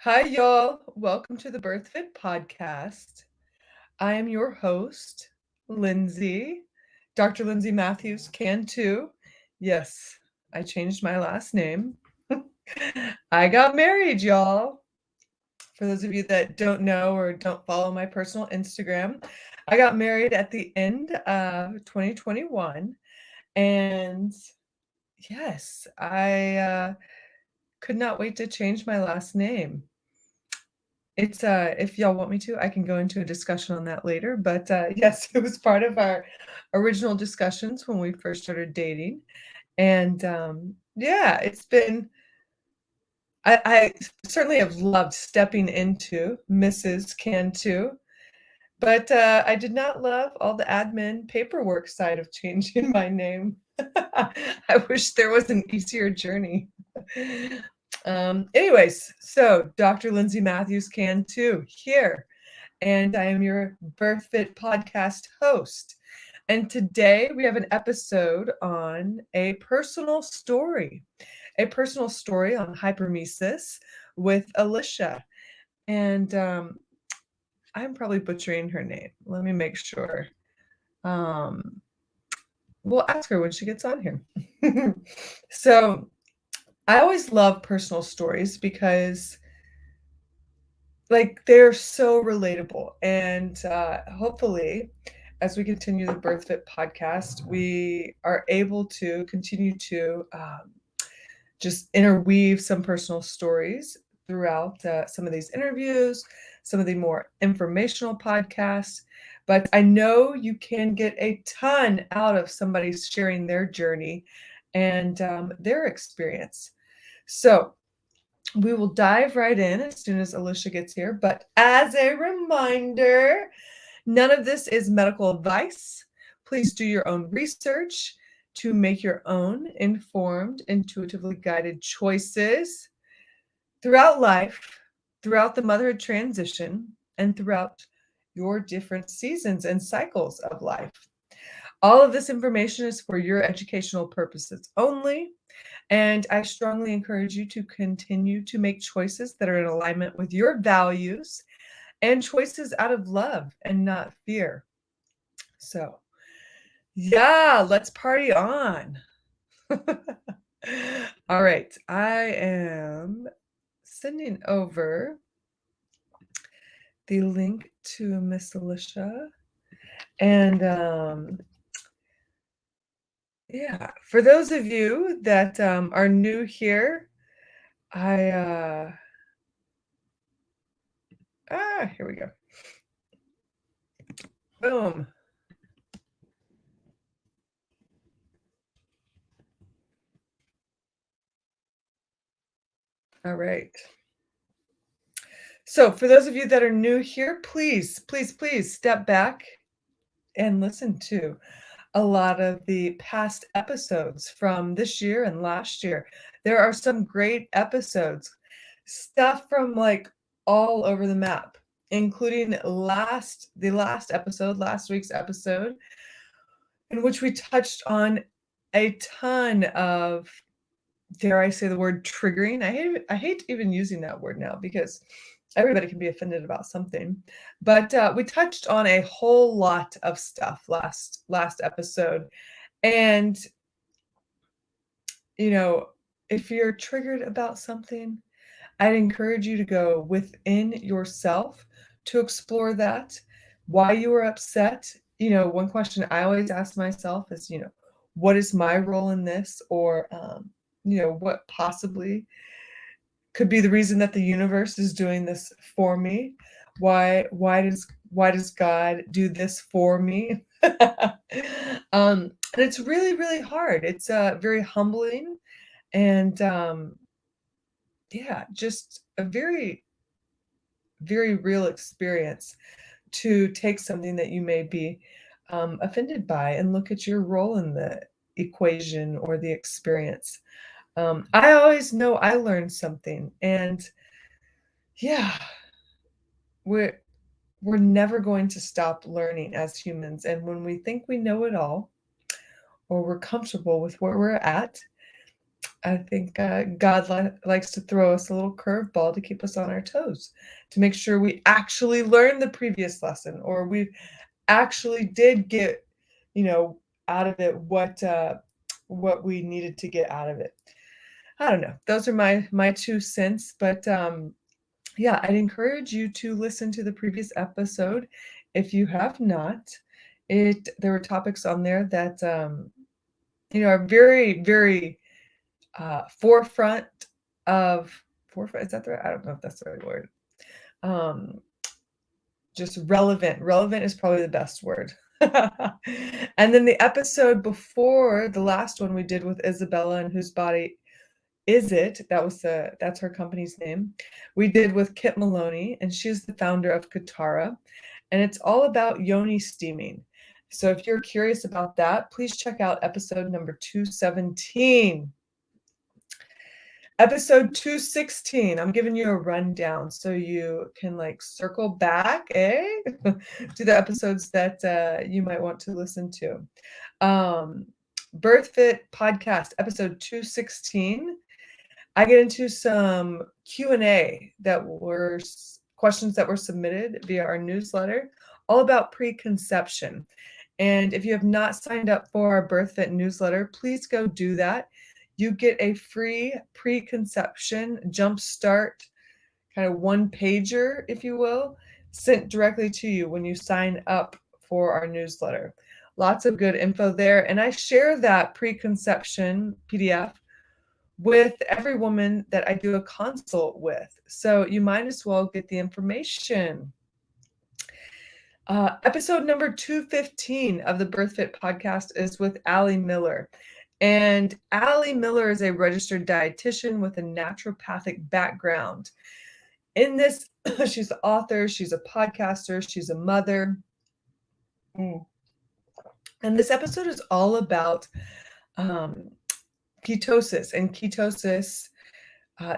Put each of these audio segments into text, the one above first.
Hi, y'all. Welcome to the BirthFit podcast. I am your host, Lindsay. Dr. Lindsay Matthews can too. Yes, I changed my last name. I got married, y'all. For those of you that don't know or don't follow my personal Instagram, I got married at the end of 2021. And yes, I could not wait to change my last name. It's, if y'all want me to, I can go into a discussion on that later, but, yes, it was part of our original discussions when we first started dating, and, yeah, it's been I certainly have loved stepping into Mrs. Cantu, but, I did not love all the admin paperwork side of changing my name. I wish there was an easier journey. Anyways, so Dr. Lindsay Matthews can too here, and I am your BirthFit podcast host. And today we have an episode on a personal story on hypermesis with Alisha. And I'm probably butchering her name. Let me make sure. Um, we'll ask her when she gets on here. So I always love personal stories because they're so relatable, and hopefully as we continue the BirthFit podcast, we are able to continue to just interweave some personal stories throughout some of these interviews, some of the more informational podcasts. But I know you can get a ton out of somebody sharing their journey and their experience. So we will dive right in as soon as Alisha gets here. But as a reminder, none of this is medical advice. Please do your own research to make your own informed, intuitively guided choices throughout life, throughout the motherhood transition, and throughout your different seasons and cycles of life. All of this information is for your educational purposes only. And I strongly encourage you to continue to make choices that are in alignment with your values and choices out of love and not fear. So, yeah, let's party on. All right, I am sending over the link to Miss Alisha. And yeah, for those of you that are new here, here we go. Boom. All right. So for those of you that are new here, please, please, please step back and listen to a lot of the past episodes from this year and last year. There are some great episodes, stuff from like all over the map, including last week's episode, in which we touched on a ton of, dare I say the word, triggering. I hate even using that word now because everybody can be offended about something. But we touched on a whole lot of stuff last episode. And, you know, if you're triggered about something, I'd encourage you to go within yourself to explore that, why you were upset. One question I always ask myself is, what is my role in this? Or, what possibly could be the reason that the universe is doing this for me? Why does God do this for me? And it's really, really hard. It's very humbling, and yeah, just a very, very real experience to take something that you may be offended by and look at your role in the equation or the experience. I always know I learned something, and yeah, we're never going to stop learning as humans. And when we think we know it all, or we're comfortable with where we're at, I think God likes to throw us a little curveball to keep us on our toes, to make sure we actually learned the previous lesson, or we actually did get, out of it what we needed to get out of it. I don't know. Those are my 2 cents, but yeah, I'd encourage you to listen to the previous episode if you have not. There were topics on there that are very, very forefront forefront. Is that the right? I don't know if that's the right word. Just relevant. Relevant is probably the best word. And then the episode before the last one we did with Isabella and Whose Body Is It? That's her company's name. We did with Kit Maloney, and she's the founder of Katara, and it's all about yoni steaming. So if you're curious about that, please check out episode number 217. Episode 216, I'm giving you a rundown so you can circle back, to the episodes that you might want to listen to. BirthFit podcast, episode 216. I get into some Q&A questions that were submitted via our newsletter, all about preconception. And if you have not signed up for our BirthFit newsletter, please go do that. You get a free preconception jumpstart, kind of one-pager, if you will, sent directly to you when you sign up for our newsletter. Lots of good info there. And I share that preconception PDF with every woman that I do a consult with. So you might as well get the information. Episode number 215 of the BirthFit podcast is with Allie Miller. And Allie Miller is a registered dietitian with a naturopathic background. In this, she's the author, she's a podcaster, she's a mother. And this episode is all about ketosis and ketosis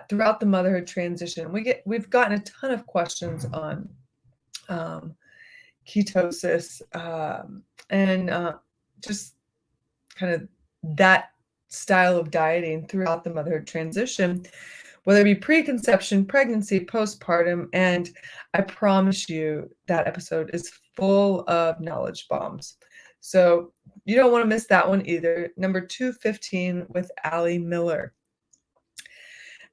throughout the motherhood transition. We've gotten a ton of questions on ketosis and just kind of that style of dieting throughout the motherhood transition, whether it be preconception, pregnancy, postpartum. And I promise you that episode is full of knowledge bombs. So you don't want to miss that one either. Number 215 with Allie Miller.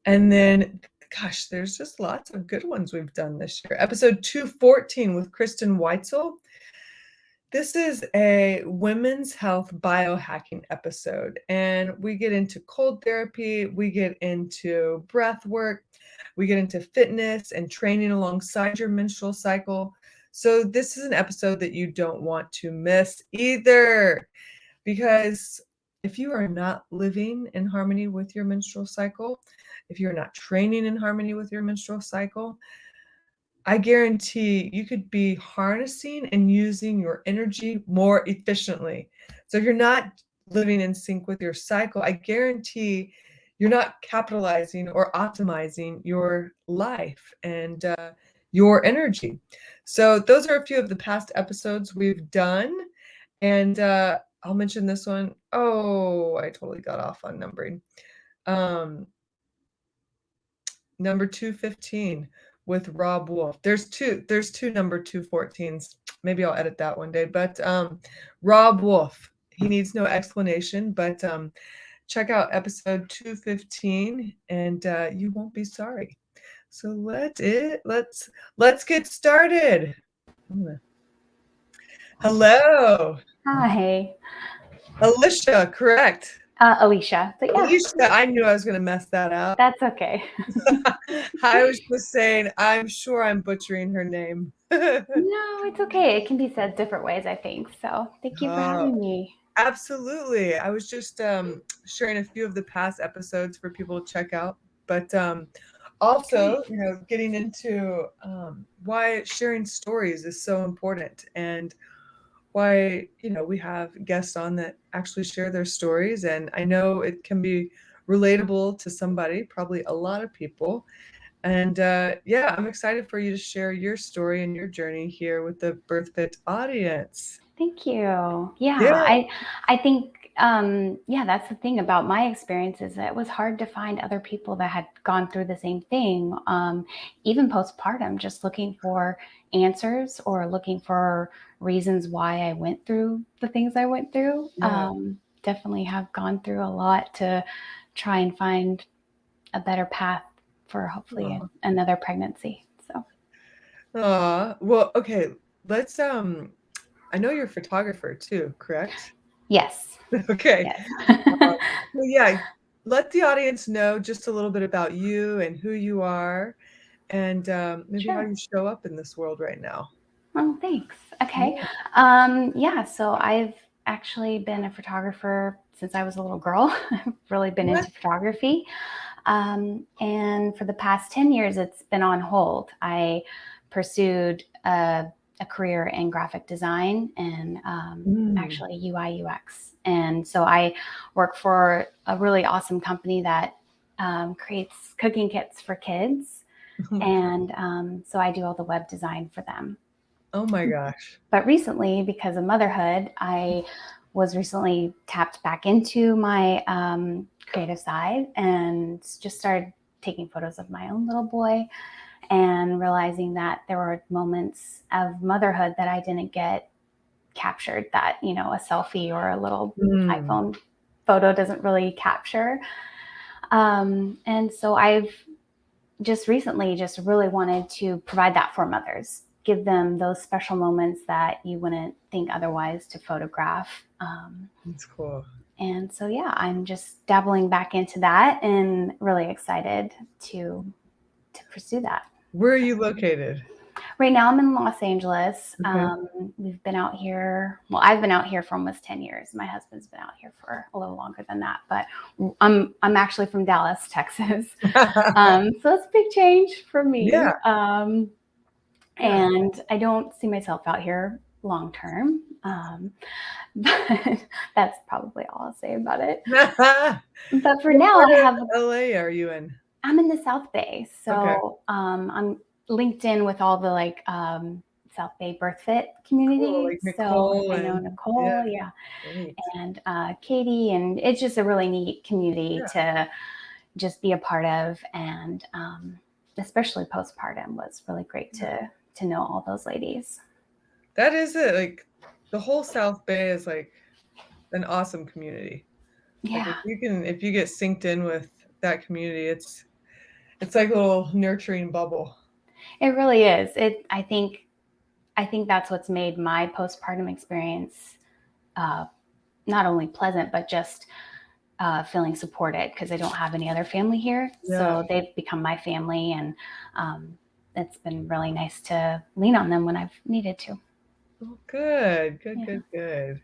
And then, gosh, there's just lots of good ones we've done this year. Episode 214 with Kristen Weitzel. This is a women's health biohacking episode, and we get into cold therapy, we get into breath work, we get into fitness and training alongside your menstrual cycle. So this is an episode that you don't want to miss either, because if you are not living in harmony with your menstrual cycle, if you're not training in harmony with your menstrual cycle, I guarantee you could be harnessing and using your energy more efficiently. So if you're not living in sync with your cycle, I guarantee you're not capitalizing or optimizing your life and your energy. So those are a few of the past episodes we've done. And I'll mention this one. Oh, I totally got off on numbering. Number 215 with Rob Wolf. There's two number 214s. Maybe I'll edit that one day. But Rob Wolf, he needs no explanation, but check out episode 215 and you won't be sorry. So let's get started. Hello. Hi. Alisha, correct. Alisha. But yeah. Alisha, I knew I was going to mess that up. That's okay. I was just saying, I'm sure I'm butchering her name. No, it's okay. It can be said different ways, I think. So thank you for having me. Absolutely. I was just sharing a few of the past episodes for people to check out. But also, getting into why sharing stories is so important, and why we have guests on that actually share their stories. And I know it can be relatable to somebody, probably a lot of people. And I'm excited for you to share your story and your journey here with the BirthFit audience. Thank you. Yeah. I think yeah, that's the thing about my experience is that it was hard to find other people that had gone through the same thing. Even postpartum, just looking for answers or looking for reasons why I went through the things I went through. Yeah. Definitely have gone through a lot to try and find a better path for hopefully another pregnancy. So, Well, okay. Let's I know you're a photographer too, correct? yes, Okay. yes. Well, yeah, let the audience know just a little bit about you and who you are and maybe how Sure. you show up in this world right now. Oh, thanks. Okay. Yeah. Yeah, so I've actually been a photographer since I was a little girl. I've really been What? into photography. And for the past 10 years, it's been on hold. I pursued a career in graphic design and Mm. actually UI UX. And so I work for a really awesome company that creates cooking kits for kids. And so I do all the web design for them. Oh my gosh. But recently, because of motherhood, I was recently tapped back into my creative side and just started taking photos of my own little boy and realizing that there were moments of motherhood that I didn't get captured, that, you know, a selfie or a little Mm. iPhone photo doesn't really capture. And so I've just recently just really wanted to provide that for mothers, give them those special moments that you wouldn't think otherwise to photograph. That's cool. And so, yeah, I'm just dabbling back into that and really excited to pursue that. Where are you located? Right now, I'm in Los Angeles. Okay. We've been out here. Well, I've been out here for almost 10 years. My husband's been out here for a little longer than that. But I'm actually from Dallas, Texas. So it's a big change for Yeah. me. Yeah. And I don't see myself out here long term. But that's probably all I'll say about it. But for What now, part of LA are you in? I'm in the South Bay. Okay. So I'm linked in with all the South Bay BIRTHFIT Cool. community. Like So Nicole I know and yeah, Nicole, yeah, great. and Katie, and it's just a really neat community Yeah. to just be a part of. And especially postpartum was really great to know all those ladies. That is it. Like the whole South Bay is like an awesome community. Like Yeah, if you get synced in with that community, it's like a little nurturing bubble. it really is. I think that's what's made my postpartum experience uh, not only pleasant, but just feeling supported because I don't have any other family here. Yeah. So they've become my family, and it's been really nice to lean on them when I've needed to. Oh, good. Good, Yeah, good, good.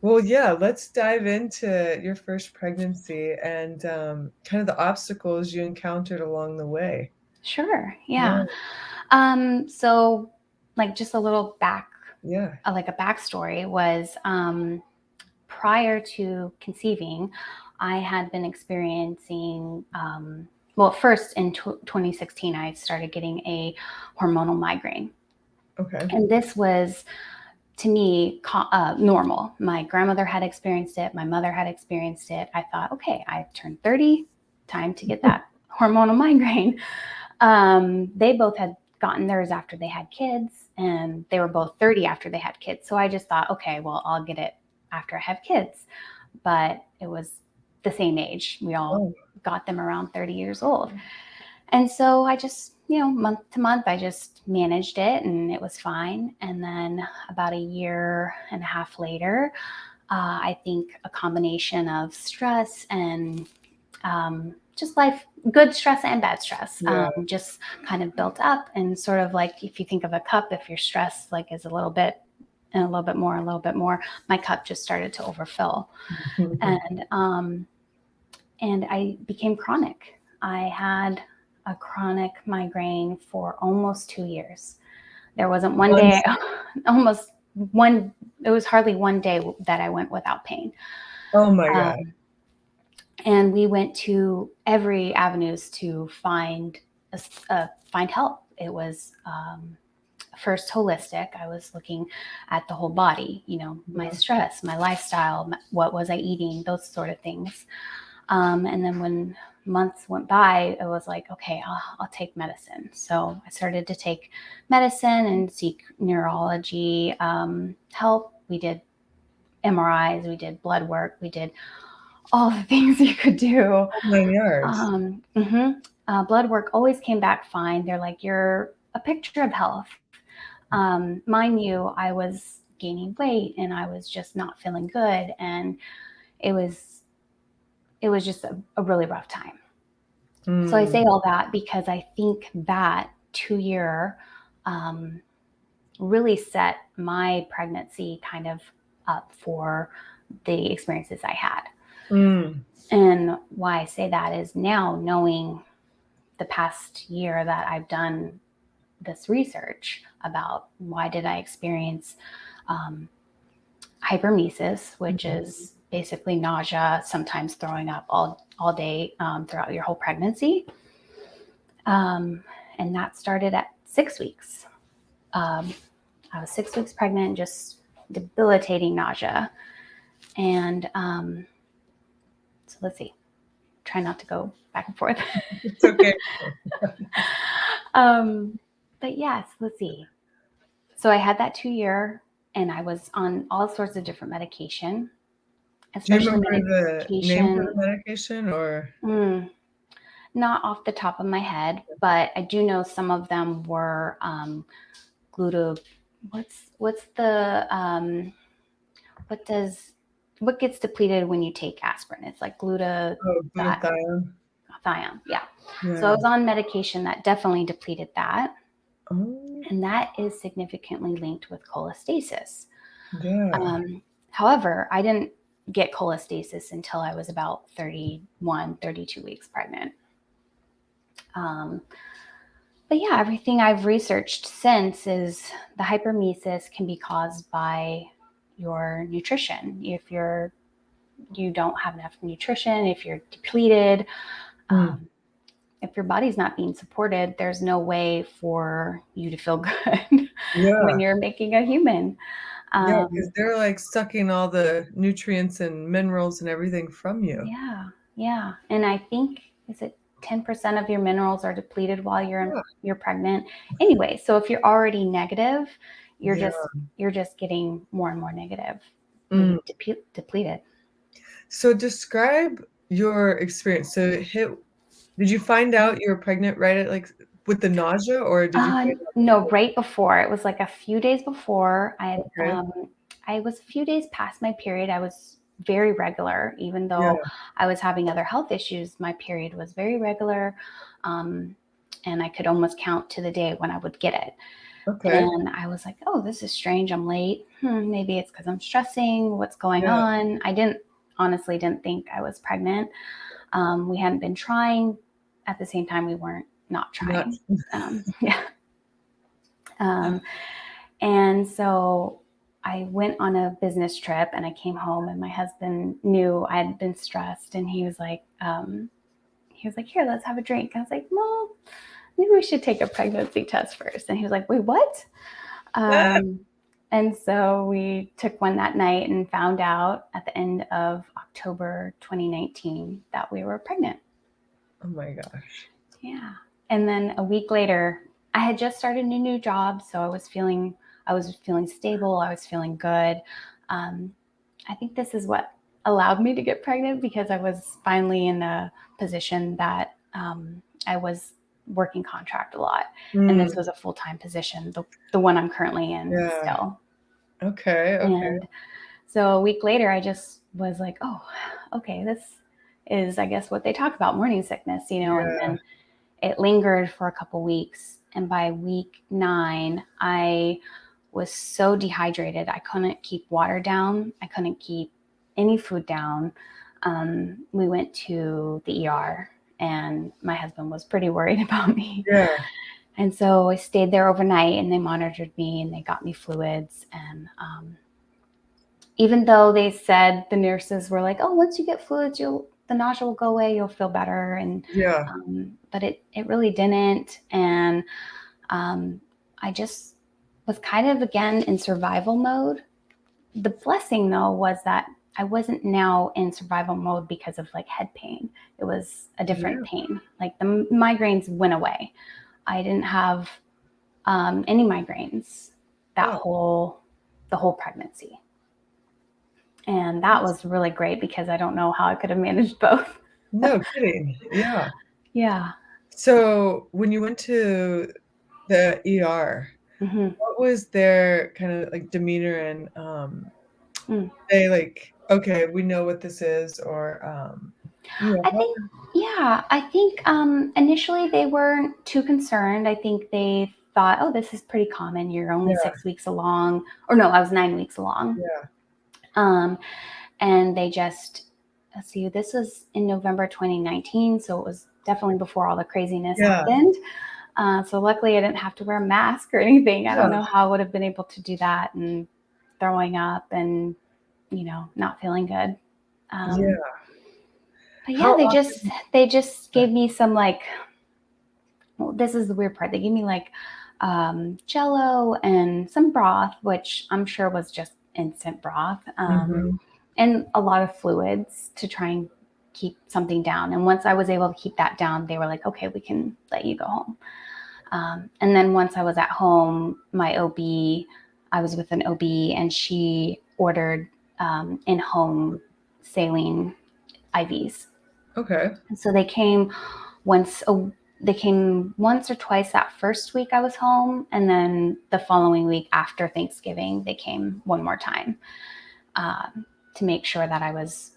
Well, yeah, let's dive into your first pregnancy and kind of the obstacles you encountered along the way. sure. Yeah. Yeah. So, like, just a little Yeah. like a backstory was prior to conceiving, I had been experiencing, well, first in 2016, I started getting a hormonal migraine. Okay. And this was, to me, normal. My grandmother had experienced it. My mother had experienced it. I thought, okay, I turned 30, time to get that hormonal migraine. They both had gotten theirs after they had kids, and they were both 30 after they had kids. So I just thought, okay, well, I'll get it after I have kids. But it was the same age. We all Oh, got them around 30 years old. And so I just, month to month, I just managed it and it was fine. And then about a year and a half later, I think a combination of stress and just life, good stress and bad stress, yeah. just kind of built up. And sort of like if you think of a cup, if your stress like is a little bit and a little bit more, a little bit more, my cup just started to overfill. And I became chronic. I had a chronic migraine for almost 2 years. There wasn't one day, almost one, it was hardly one day that I went without pain. Oh my God. And we went to every avenues to find help. It was first holistic. I was looking at the whole body, my stress, my lifestyle, what was I eating, those sort of things. And then when months went by, it was like, okay, I'll take medicine. So I started to take medicine and seek neurology help. We did MRIs, we did blood work, we did all the things you could do. Oh, 9 yards. Blood work always came back fine. They're like, you're a picture of health. Mind you, I was gaining weight and I was just not feeling good. And it was just a really rough time. So I say all that because I think that 2-year really set my pregnancy kind of up for the experiences I had. And why I say that is now, knowing the past year that I've done this research about why did I experience hypermesis, which is basically nausea, sometimes throwing up all day throughout your whole pregnancy. And that started at 6 weeks. I was 6 weeks pregnant, just debilitating nausea. And so let's see, try not to go back and forth. It's okay. But yes, let's see. So I had that 2-year and I was on all sorts of different medication. Do you remember the name of the medication or? Not off the top of my head, but I do know some of them were what gets depleted when you take aspirin? It's like glutathione. Yeah. So I was on medication that definitely depleted that. And that is significantly linked with cholestasis. However, I didn't get cholestasis until I was about 31, 32 weeks pregnant. But yeah, everything I've researched since is the hypermesis can be caused by your nutrition. If you don't have enough nutrition, if you're depleted, if your body's not being supported, there's no way for you to feel good when you're making a human. Because they're like sucking all the nutrients and minerals and everything from you. Yeah. And I think, is it 10% of your minerals are depleted while you're pregnant? Anyway, so if you're already negative, you're just getting more and more negative, depleted. So describe your experience. So did you find out you were pregnant right at with the nausea, or did you find out no, right before? It was like a few days before. I was a few days past my period. I was very regular, even though I was having other health issues. My period was very regular, and I could almost count to the day when I would get it. And I was like, oh, this is strange. I'm late. Maybe it's because I'm stressing. What's going on? I honestly didn't think I was pregnant. We hadn't been trying. At the same time, we weren't not trying. And so I went on a business trip and I came home and my husband knew I had been stressed, and he was like, here, let's have a drink. I was like, well, maybe we should take a pregnancy test first. And he was like, wait, what? And so we took one that night and found out at the end of October 2019 that we were pregnant. Oh my gosh. Yeah. And then a week later, I had just started a new job. So I was feeling stable. I was feeling good. I think this is what allowed me to get pregnant, because I was finally in a position that I was working contract a lot. And this was a full-time position, the one I'm currently in still. Okay. And so a week later, I just was like, oh, okay, this is, I guess, what they talk about, morning sickness, and then it lingered for a couple weeks. And by week 9, I was so dehydrated. I couldn't keep water down. I couldn't keep any food down. We went to the ER, and my husband was pretty worried about me. And so I stayed there overnight, and they monitored me and they got me fluids. And even though they said, the nurses were like, oh, once you get fluids, the nausea will go away, you'll feel better. And but it really didn't. And I just was kind of, again, in survival mode. The blessing, though, was that I wasn't now in survival mode because of like head pain. It was a different pain. Like the migraines went away. I didn't have any migraines the whole pregnancy. And that was really great because I don't know how I could have managed both. No kidding. Yeah. Yeah. So when you went to the ER, what was their kind of like demeanor and they like, okay, we know what this is, or I think initially they weren't too concerned. I think they thought, oh, this is pretty common. You're only 6 weeks along, or no, I was 9 weeks along. And they just, let's see, this was in November 2019, so it was definitely before all the craziness happened. So luckily I didn't have to wear a mask or anything. I don't know how I would have been able to do that, and throwing up and, not feeling good. But yeah, they just gave me some like, well, this is the weird part. They gave me like Jello and some broth, which I'm sure was just instant broth, and a lot of fluids to try and keep something down. And once I was able to keep that down, they were like, okay, we can let you go home. And then once I was at home, my OB, I was with an OB, and she ordered in-home saline IVs. Okay. And so they came once or twice that first week I was home, and then the following week after Thanksgiving, they came one more time to make sure that I was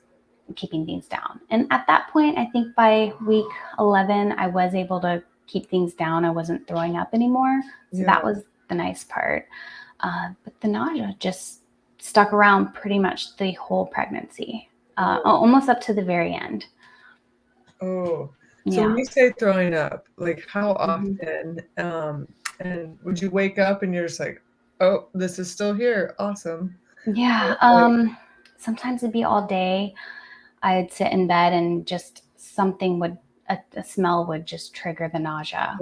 keeping things down. And at that point, I think by week 11, I was able to keep things down. I wasn't throwing up anymore. So that was the nice part. But the nausea just stuck around pretty much the whole pregnancy, almost up to the very end. Oh, so when you say throwing up, like how often, and would you wake up and you're just like, oh, this is still here. Awesome. Yeah. Sometimes it'd be all day. I'd sit in bed and just something would, a smell would just trigger the nausea.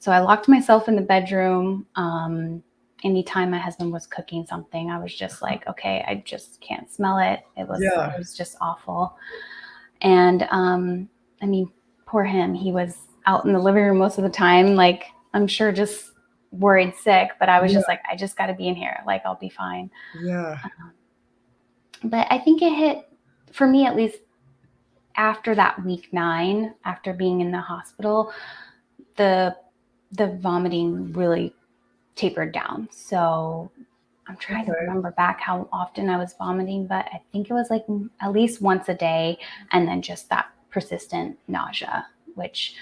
So I locked myself in the bedroom. Anytime my husband was cooking something, I was just like, okay, I just can't smell it. It was just awful. And I mean, poor him. He was out in the living room most of the time, like I'm sure just worried sick, but I was just like, I just got to be in here. Like, I'll be fine. But I think it hit, for me at least, after that week 9, after being in the hospital, the vomiting really tapered down. So I'm trying to remember back how often I was vomiting, but I think it was like at least once a day, and then just that persistent nausea, which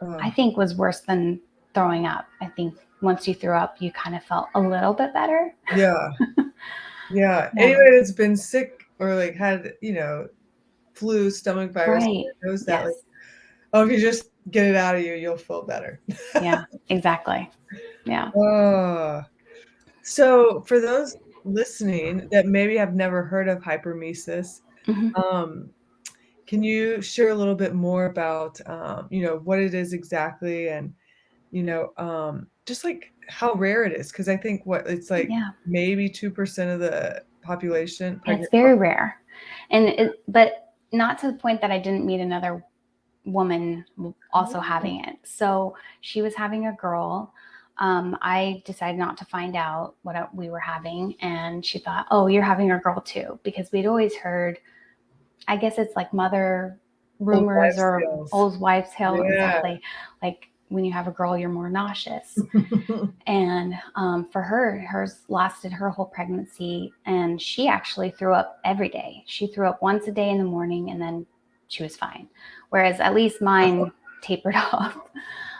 I think was worse than throwing up. I think once you threw up, you kind of felt a little bit better. Anybody that's been sick or like had, flu, stomach virus, knows that like, oh, if you just get it out of you, you'll feel better. Yeah, exactly. Yeah. So for those listening that maybe have never heard of hypermesis, can you share a little bit more about, what it is exactly, and, just like how rare it is? Because I think it's like maybe 2% of the population. It's very rare. But not to the point that I didn't meet another woman also having it. So she was having a girl. I decided not to find out what we were having, and she thought, oh, you're having a girl too, because we'd always heard, I guess it's like mother rumors or old wives' tale. Exactly. Like when you have a girl, you're more nauseous. And for her, hers lasted her whole pregnancy, and she actually threw up every day. She threw up once a day in the morning, and then she was fine. Whereas at least mine tapered off.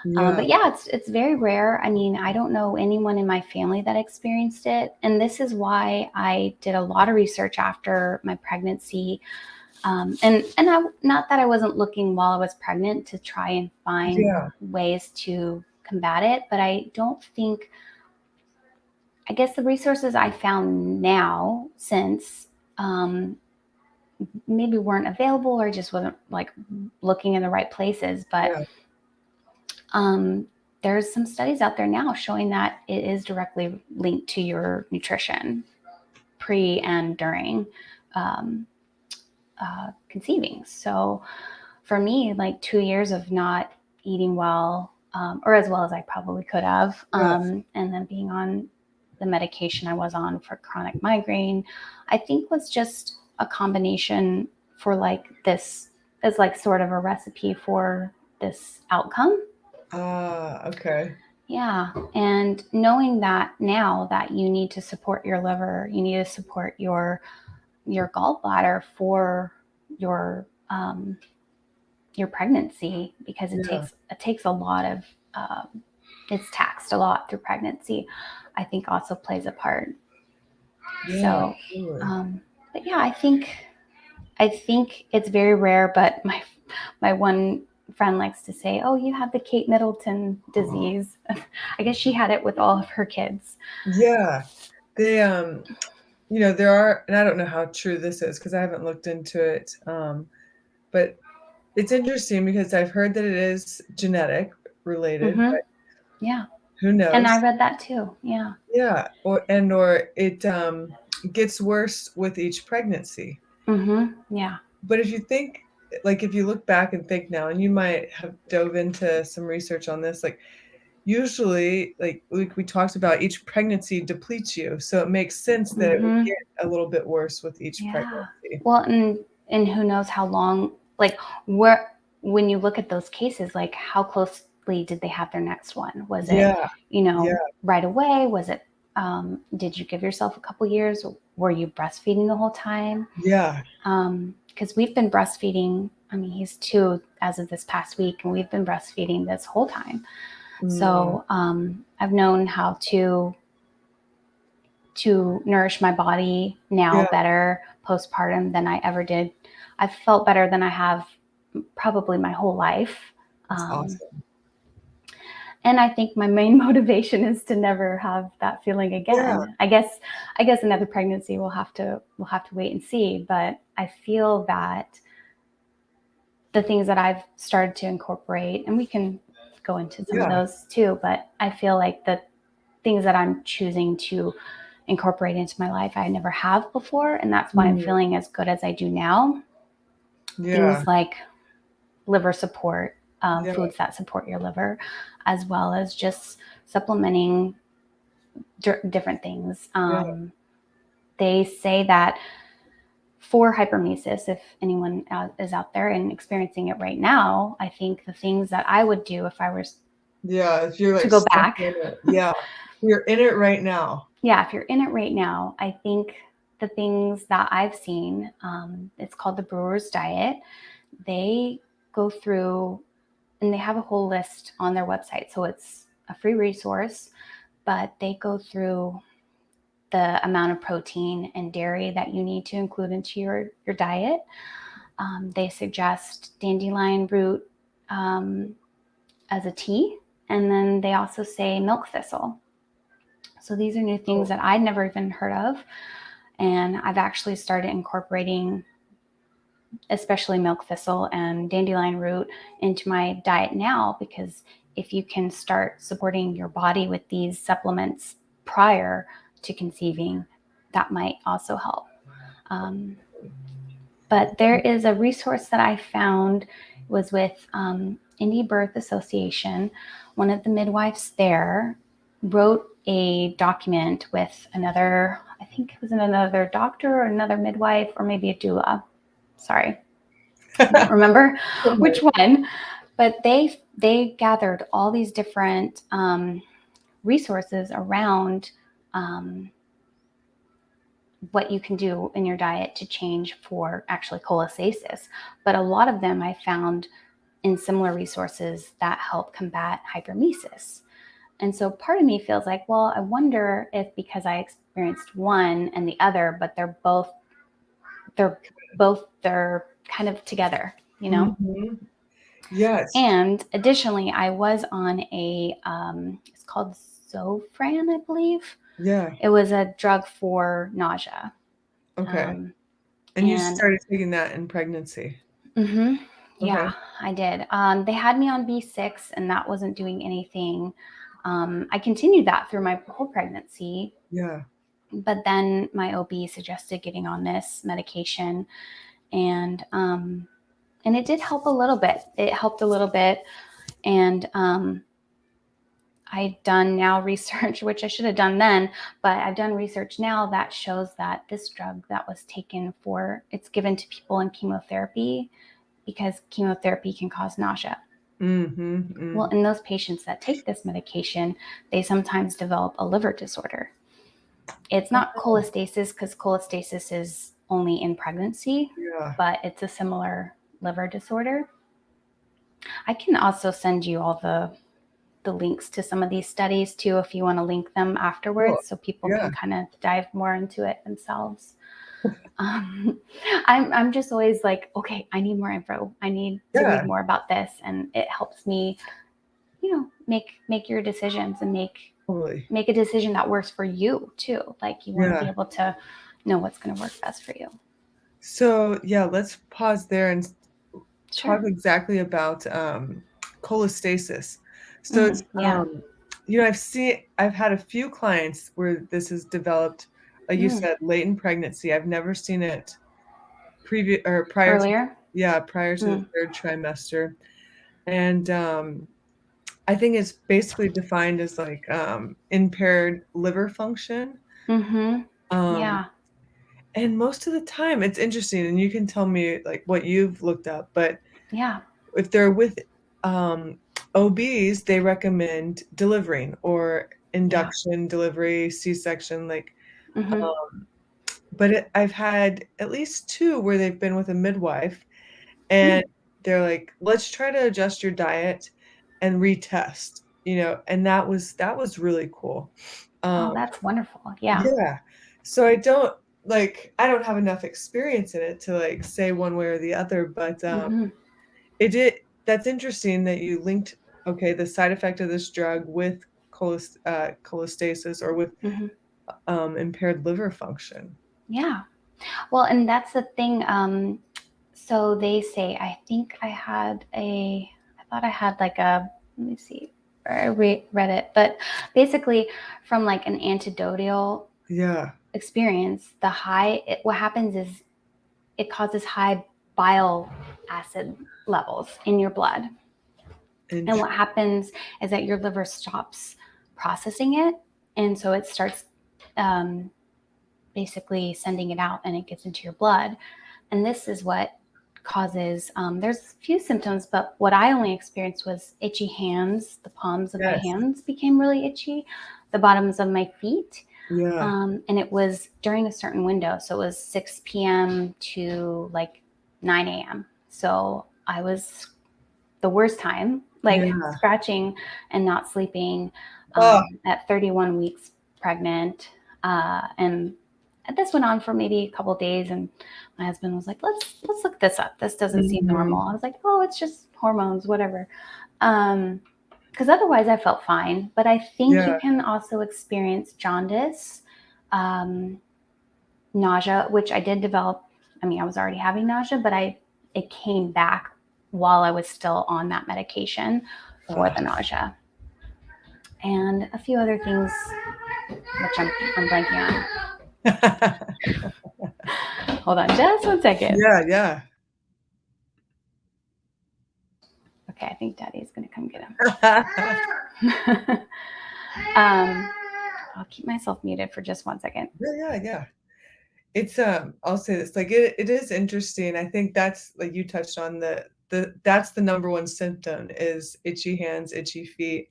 But yeah, it's very rare. I mean, I don't know anyone in my family that experienced it. And this is why I did a lot of research after my pregnancy. And I, not that I wasn't looking while I was pregnant to try and find ways to combat it, but I guess the resources I found now since maybe weren't available, or just wasn't like looking in the right places. But there's some studies out there now showing that it is directly linked to your nutrition pre and during conceiving. So for me, like 2 years of not eating well, or as well as I probably could have, and then being on the medication I was on for chronic migraine, I think was just a combination for like this is like sort of a recipe for this outcome. Okay. Yeah. And knowing that now that you need to support your liver, you need to support your gallbladder for your pregnancy, because it takes a lot of it's taxed a lot through pregnancy, I think also plays a part. So but yeah, I think it's very rare, but my one friend likes to say, oh, you have the Kate Middleton disease. I guess she had it with all of her kids. Yeah. They there are, and I don't know how true this is because I haven't looked into it, but it's interesting because I've heard that it is genetic related, but yeah, who knows? And I read that too. Yeah. Yeah, or it gets worse with each pregnancy. Yeah. But if you think, like, if you look back and think now, and you might have dove into some research on this, like, usually, like we talked about, each pregnancy depletes you, so it makes sense that it would get a little bit worse with each pregnancy. Well, and who knows how long, like, when you look at those cases, like, how closely did they have their next one? Was it, right away? Was it, did you give yourself a couple years? Were you breastfeeding the whole time? Yeah. Because we've been breastfeeding. I mean, he's 2 as of this past week, and we've been breastfeeding this whole time. So I've known how to nourish my body now better postpartum than I ever did. I felt better than I have probably my whole life. That's awesome. And I think my main motivation is to never have that feeling again. Yeah. I guess another pregnancy we'll have to wait and see. But I feel that the things that I've started to incorporate, and we can go into some of those too, but I feel like the things that I'm choosing to incorporate into my life I never have before, and that's why I'm feeling as good as I do now. Things like liver support, foods that support your liver, as well as just supplementing different things. They say that for hypermesis, if anyone is out there and experiencing it right now, I think the things that I would do if I was if you're like to go back. You're in it right now. Yeah, if you're in it right now, I think the things that I've seen, it's called the Brewers Diet. They go through, and they have a whole list on their website. So it's a free resource, but they go through the amount of protein and dairy that you need to include into your diet. They suggest dandelion root as a tea. And then they also say milk thistle. So these are new things that I'd never even heard of. And I've actually started incorporating especially milk thistle and dandelion root into my diet now, because if you can start supporting your body with these supplements prior to conceiving, that might also help. But there is a resource that I found, was with Indie Birth Association. One of the midwives there wrote a document with another, I think it was another doctor or another midwife, or maybe a doula. Sorry, I don't remember which one. But they gathered all these different resources around what you can do in your diet to change for actually cholestasis. But a lot of them I found in similar resources that help combat hypermesis. And so part of me feels like, well, I wonder if because I experienced one and the other, but they're kind of together, you know? Mm-hmm. Yes. And additionally, I was on a, it's called Zofran, I believe. Yeah. It was a drug for nausea. Okay. And you started taking that in pregnancy. Mm-hmm. Yeah, I did. They had me on B6 and that wasn't doing anything. I continued that through my whole pregnancy. Yeah. But then my OB suggested getting on this medication, and it did help a little bit. It helped a little bit, and I've done now research, which I should have done then, but I've done research now that shows that this drug that was taken it's given to people in chemotherapy because chemotherapy can cause nausea. Mm-hmm. Well, in those patients that take this medication, they sometimes develop a liver disorder. It's not cholestasis because cholestasis is only in pregnancy, but it's a similar liver disorder. I can also send you all the links to some of these studies too, if you want to link them afterwards, so people can kind of dive more into it themselves. I'm just always like, okay, I need more info. I need to read more about this, and it helps me, make your decisions and make a decision that works for you too. Like you want to be able to know what's going to work best for you. So let's pause there and talk exactly about cholestasis. So it's, I've had a few clients where this has developed, like you said, late in pregnancy. I've never seen it prior earlier. Prior to the third trimester. And I think it's basically defined as like impaired liver function. And most of the time it's interesting, and you can tell me like what you've looked up, but if they're with OBs, they recommend delivering or induction delivery, C-section, like but I've had at least 2 where they've been with a midwife and they're like, let's try to adjust your diet and retest, and that was really cool. Oh, that's wonderful. Yeah. So I don't have enough experience in it to like say one way or the other, but that's interesting that you linked the side effect of this drug with cholestasis or with impaired liver function. Yeah. Well, and that's the thing. So they say, I thought I had like let me see, I read it, but basically from like an antidotal experience, what happens is it causes high bile acid levels in your blood. And what happens is that your liver stops processing it. And so it starts basically sending it out and it gets into your blood. And this is what causes, there's a few symptoms, but what I only experienced was itchy hands. The palms of my hands became really itchy, the bottoms of my feet. And it was during a certain window. So it was 6 p.m. to like 9 a.m. So I was the worst time, scratching and not sleeping at 31 weeks pregnant. And this went on for maybe a couple of days, and my husband was like, let's look this up. This doesn't seem normal. I was like, oh, it's just hormones, whatever. Because otherwise I felt fine. But I think you can also experience jaundice, nausea, which I did develop. I mean, I was already having nausea, but it came back while I was still on that medication for the nausea. And a few other things, which I'm blanking on. Hold on just 1 second. Yeah. Okay, I think Daddy's gonna come get him. I'll keep myself muted for just 1 second. Yeah. It's I'll say this, like it is interesting. I think that's like you touched on that's the number one symptom is itchy hands, itchy feet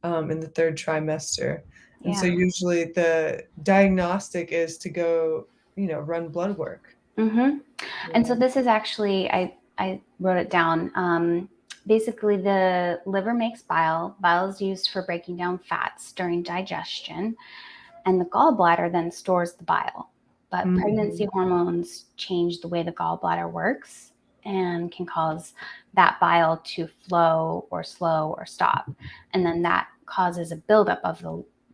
in the third trimester. And so usually the diagnostic is to go, run blood work. And so this is actually, I wrote it down. Basically, the liver makes bile. Bile is used for breaking down fats during digestion, and the gallbladder then stores the bile. But pregnancy hormones change the way the gallbladder works and can cause that bile to flow or slow or stop. And then that causes a buildup of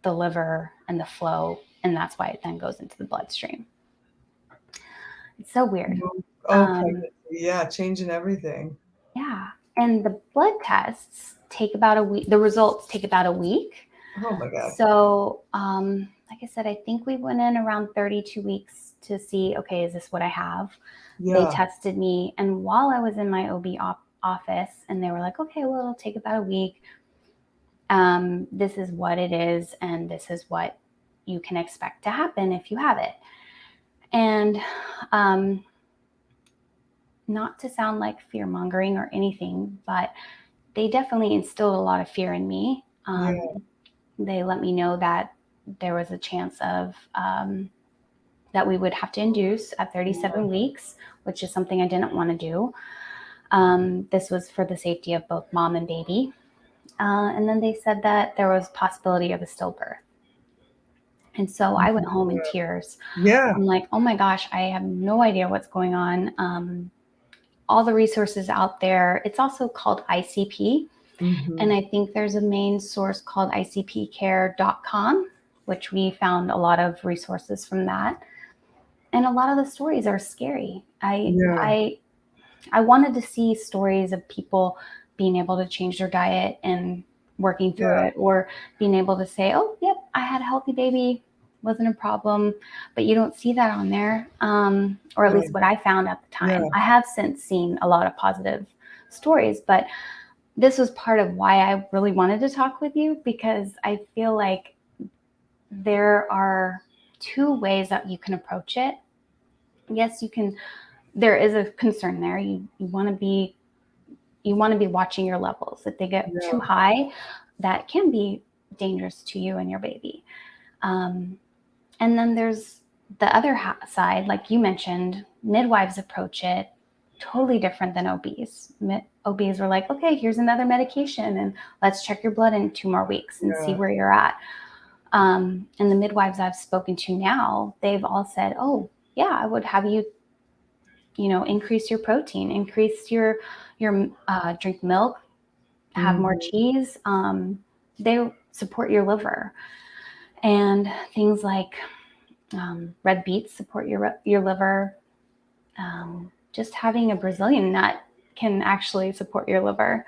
the liver and the flow, and that's why it then goes into the bloodstream. It's so weird. Pregnancy. Yeah, changing everything. Yeah. And the blood tests take about a week. The results take about a week. Oh my God. So, like I said, I think we went in around 32 weeks to see, okay, is this what I have? They Yeah. tested me. And while I was in my OB office, and they were like, okay, well, it'll take about a week. This is what it is. And this is what you can expect to happen if you have it. And not to sound like fear mongering or anything, but they definitely instilled a lot of fear in me. Yeah. They let me know that there was a chance of that we would have to induce at 37 weeks, which is something I didn't want to do. This was for the safety of both mom and baby. And then they said that there was possibility of a stillbirth. And so I went home in tears. Yeah. I'm like, oh my gosh, I have no idea what's going on. All the resources out there. It's also called ICP. And I think there's a main source called icpcare.com, which we found a lot of resources from that. And a lot of the stories are scary. I wanted to see stories of people being able to change their diet and working through it, or being able to say, oh, yep, I had a healthy baby, wasn't a problem. But you don't see that on there, or at least what I found at the time. Yeah. I have since seen a lot of positive stories, but this was part of why I really wanted to talk with you, because I feel like there are two ways that you can approach it. Yes, you can. There is a concern there. You want to be watching your levels. If they get too high, that can be dangerous to you and your baby. And then there's the other side, like you mentioned, midwives approach it totally different than OBs. OBs were like, okay, here's another medication and let's check your blood in 2 more weeks and see where you're at. And the midwives I've spoken to now, they've all said, oh yeah, I would have you, increase your protein, increase your drink milk, have more cheese. They support your liver, and things like red beets support your liver. Just having a Brazilian nut can actually support your liver.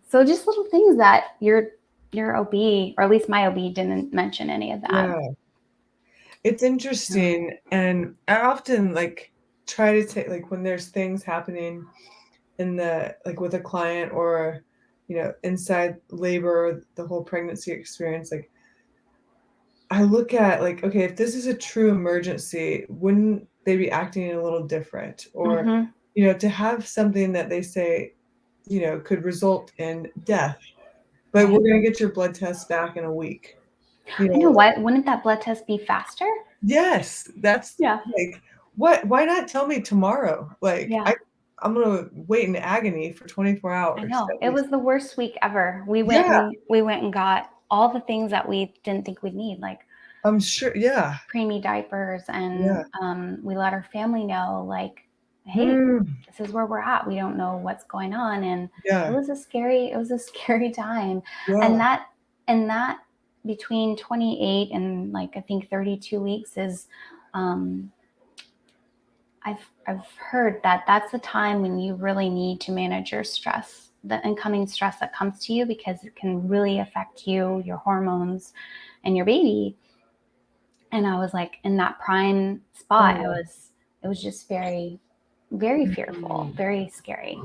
So just little things that your OB, or at least my OB, didn't mention any of that. Yeah. It's interesting. And I often try to take, when there's things happening in with a client, or, inside labor, the whole pregnancy experience, I look at okay, if this is a true emergency, wouldn't they be acting a little different? Or, to have something that they say, could result in death, but we're going to get your blood test back in a week. I know, what? Wouldn't that blood test be faster? Yes, that's why not tell me tomorrow? I'm gonna wait in agony for 24 hours. I know. It was the worst week ever. We went and got all the things that we didn't think we'd need, like I'm sure, preemie diapers, and we let our family know, hey, this is where we're at. We don't know what's going on, and it was a scary time. And that between 28 and I think 32 weeks is, I've heard that that's the time when you really need to manage your stress, the incoming stress that comes to you, because it can really affect you, your hormones, and your baby. And I was in that prime spot. It was just very, very fearful, very scary.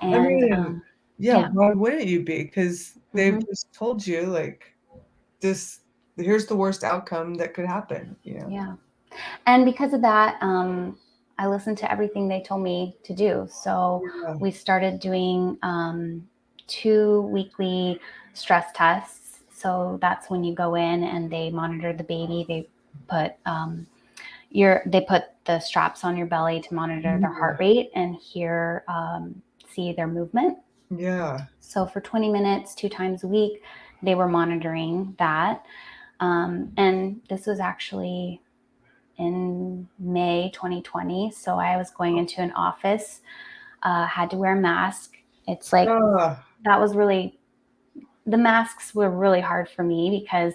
And why wouldn't you be? Because they've just told you this, here's the worst outcome that could happen. Yeah. And because of that, I listened to everything they told me to do. So we started doing 2 weekly stress tests. So that's when you go in and they monitor the baby. They put the straps on your belly to monitor their heart rate and see their movement. Yeah. So for 20 minutes, 2 times a week, they were monitoring that. And this was actually in May 2020. So I was going into an office, had to wear a mask. It's that was really, the masks were really hard for me, because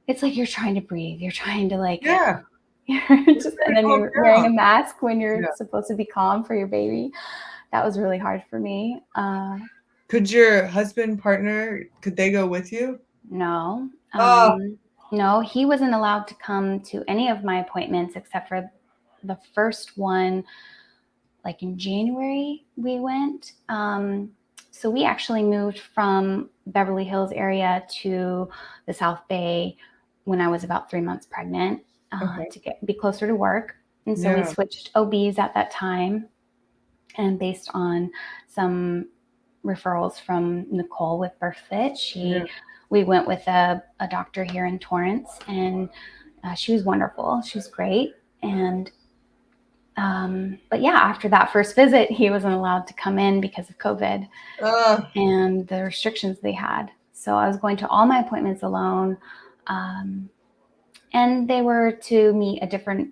it's you're trying to breathe. You're trying to and then you're wearing a mask when you're supposed to be calm for your baby. that was really hard for me. Could your partner, could they go with you? No. Oh, No, he wasn't allowed to come to any of my appointments except for the first one, like in January we went. So we actually moved from Beverly Hills area to the South Bay when I was about 3 months pregnant okay. to be closer to work. And so we Yeah. switched OBs at that time. And based on some referrals from Nicole with BIRTHFIT, we went with a doctor here in Torrance, and she was wonderful. She was great. And but yeah, after that first visit, he wasn't allowed to come in because of COVID and the restrictions they had. So I was going to all my appointments alone. And they were to meet a different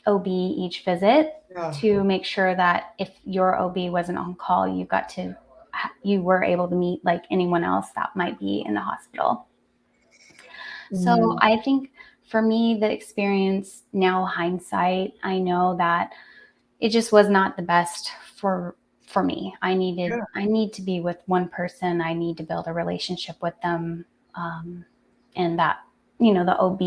OB each visit to make sure that if your OB wasn't on call, you were able to meet like anyone else that might be in the hospital. So I think for me, the experience now, hindsight, I know that it just was not the best for me. I need to be with one person. I need to build a relationship with them. And that, the OB,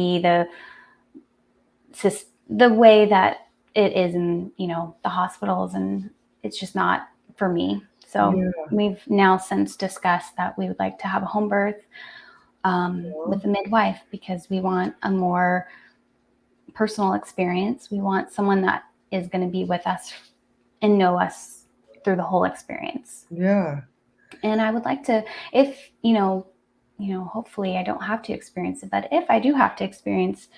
the way that it is in, the hospitals, and it's just not for me. So we've now since discussed that we would like to have a home birth with a midwife, because we want a more personal experience. We want someone that is going to be with us and know us through the whole experience. Yeah. And I would like to, if, hopefully I don't have to experience it, but if I do have to experience